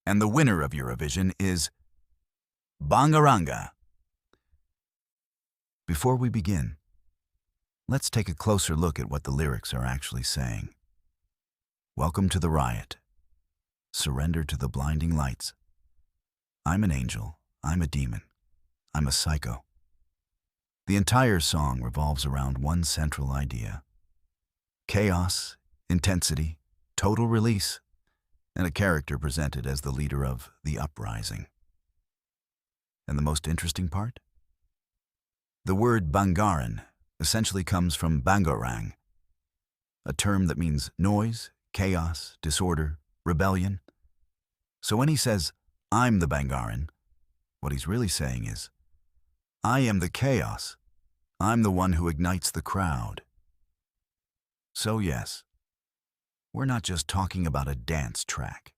And the winner of Eurovision is Bangaranga. Before we begin, let's take a closer look at what the lyrics are actually saying. Welcome to the riot. Surrender to the blinding lights. I'm an angel. I'm a demon. I'm a psycho. The entire song revolves around one central idea: chaos, intensity, total release, and a character presented as the leader of the uprising. And the most interesting part? The word Bangaran essentially comes from Bangarang, a term that means noise, chaos, disorder, rebellion. So when he says, I'm the Bangaran, what he's really saying is, I am the chaos. I'm the one who ignites the crowd. So yes, we're not just talking about a dance track.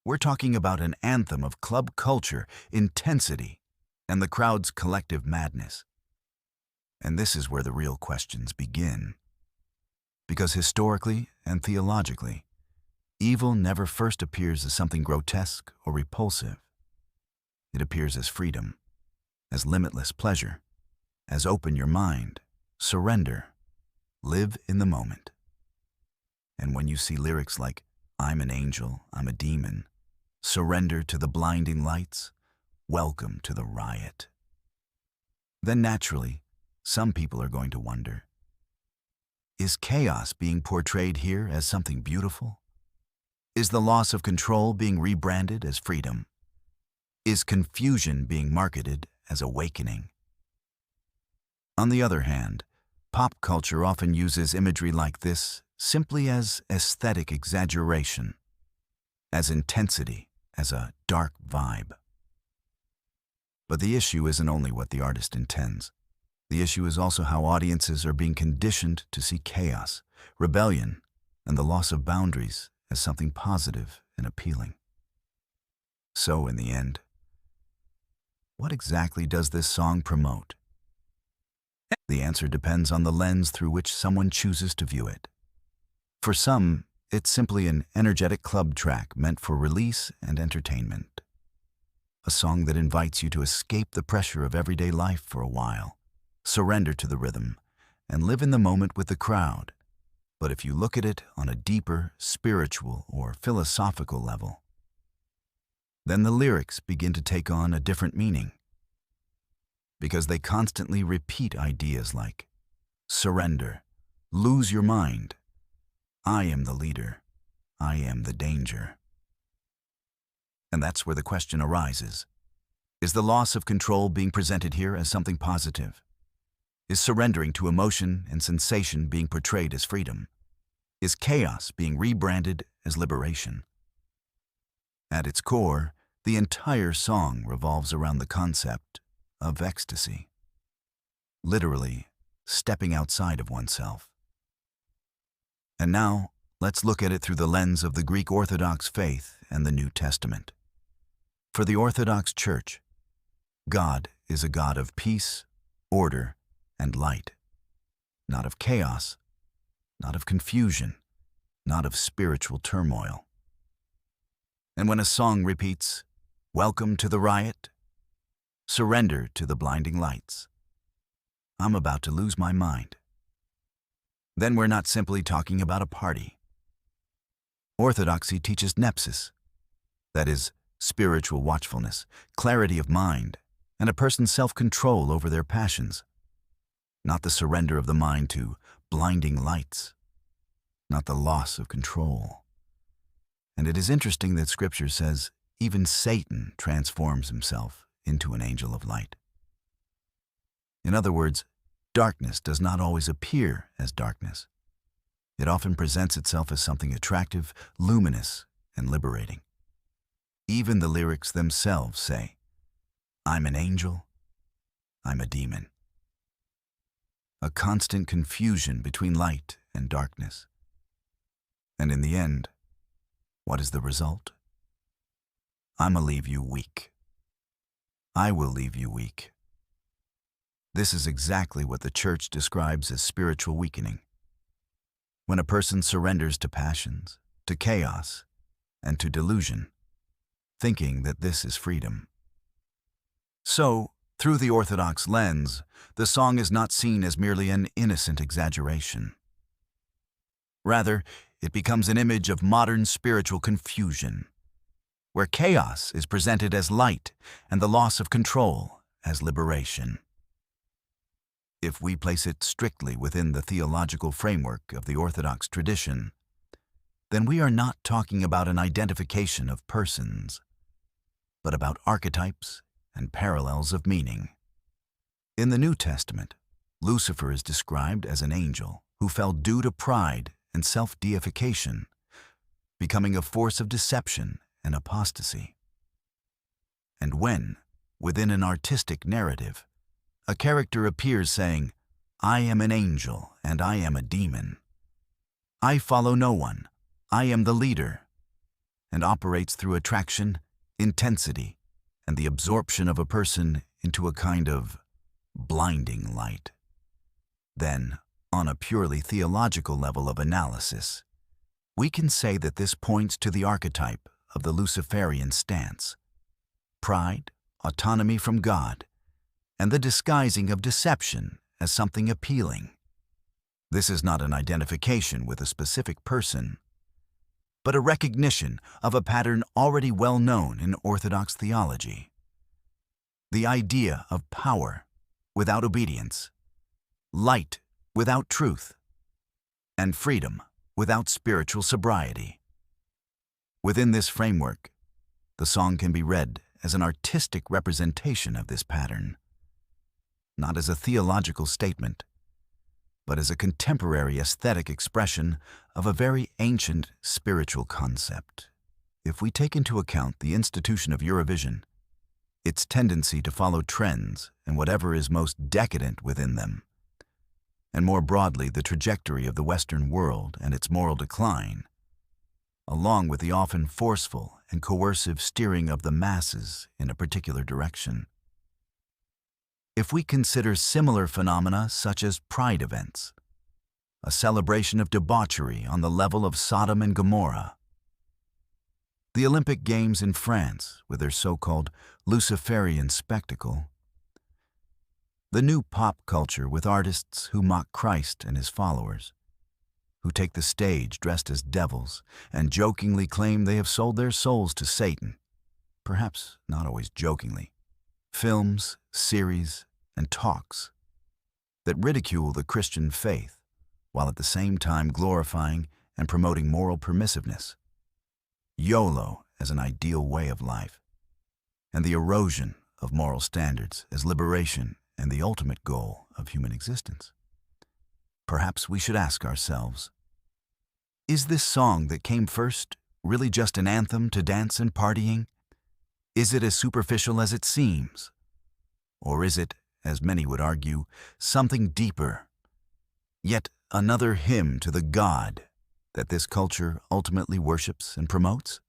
We're talking about an anthem of club culture, intensity, and the crowd's collective madness. And this is where the real questions begin. Because historically and theologically, evil never first appears as something grotesque or repulsive. It appears as freedom, as limitless pleasure, as open your mind, surrender, live in the moment. And when you see lyrics like, I'm an angel, I'm a demon, surrender to the blinding lights, welcome to the riot, then naturally, some people are going to wonder, is chaos being portrayed here as something beautiful? Is the loss of control being rebranded as freedom? Is confusion being marketed as awakening? On the other hand, pop culture often uses imagery like this simply as aesthetic exaggeration, as intensity, as a dark vibe. But the issue isn't only what the artist intends. The issue is also how audiences are being conditioned to see chaos, rebellion, and the loss of boundaries as something positive and appealing. So, in the end, what exactly does this song promote? The answer depends on the lens through which someone chooses to view it. For some, it's simply an energetic club track meant for release and entertainment. A song that invites you to escape the pressure of everyday life for a while, surrender to the rhythm, and live in the moment with the crowd. But if you look at it on a deeper, spiritual or philosophical level, then the lyrics begin to take on a different meaning. Because they constantly repeat ideas like surrender, lose your mind, I am the leader, I am the danger. And that's where the question arises. Is the loss of control being presented here as something positive? Is surrendering to emotion and sensation being portrayed as freedom? Is chaos being rebranded as liberation? At its core, the entire song revolves around the concept of ecstasy. Literally, stepping outside of oneself. And now, let's look at it through the lens of the Greek Orthodox faith and the New Testament. For the Orthodox Church, God is a God of peace, order, and light, not of chaos, not of confusion, not of spiritual turmoil. And when a song repeats, welcome to the riot, surrender to the blinding lights, I'm about to lose my mind, then we're not simply talking about a party. Orthodoxy teaches nepsis, that is, spiritual watchfulness, clarity of mind, and a person's self-control over their passions. Not the surrender of the mind to blinding lights, not the loss of control. And it is interesting that Scripture says even Satan transforms himself into an angel of light. In other words, darkness does not always appear as darkness. It often presents itself as something attractive, luminous, and liberating. Even the lyrics themselves say, I'm an angel, I'm a demon. A constant confusion between light and darkness. And in the end, what is the result? I'ma leave you weak. I will leave you weak. This is exactly what the Church describes as spiritual weakening. When a person surrenders to passions, to chaos, and to delusion, thinking that this is freedom. So, through the Orthodox lens, the song is not seen as merely an innocent exaggeration. Rather, it becomes an image of modern spiritual confusion, where chaos is presented as light and the loss of control as liberation. If we place it strictly within the theological framework of the Orthodox tradition, then we are not talking about an identification of persons, but about archetypes and parallels of meaning. In the New Testament, Lucifer is described as an angel who fell due to pride and self-deification, becoming a force of deception and apostasy. And when, within an artistic narrative, a character appears saying, "I am an angel and I am a demon. I follow no one, I am the leader," and operates through attraction, intensity, and the absorption of a person into a kind of blinding light, then, on a purely theological level of analysis, we can say that this points to the archetype of the Luciferian stance: pride, autonomy from God, and the disguising of deception as something appealing. This is not an identification with a specific person, but a recognition of a pattern already well known in Orthodox theology: the idea of power without obedience, light without truth, and freedom without spiritual sobriety. Within this framework, the song can be read as an artistic representation of this pattern, not as a theological statement, but as a contemporary aesthetic expression of a very ancient spiritual concept. If we take into account the institution of Eurovision, its tendency to follow trends and whatever is most decadent within them, and more broadly the trajectory of the Western world and its moral decline, along with the often forceful and coercive steering of the masses in a particular direction. If we consider similar phenomena such as pride events, a celebration of debauchery on the level of Sodom and Gomorrah, the Olympic Games in France with their so-called Luciferian spectacle, the new pop culture with artists who mock Christ and his followers, who take the stage dressed as devils and jokingly claim they have sold their souls to Satan, perhaps not always jokingly, films, series, and talks that ridicule the Christian faith while at the same time glorifying and promoting moral permissiveness, YOLO as an ideal way of life, and the erosion of moral standards as liberation and the ultimate goal of human existence. Perhaps we should ask ourselves, is this song that came first really just an anthem to dance and partying? Is it as superficial as it seems? Or is it, as many would argue, something deeper, yet another hymn to the God that this culture ultimately worships and promotes?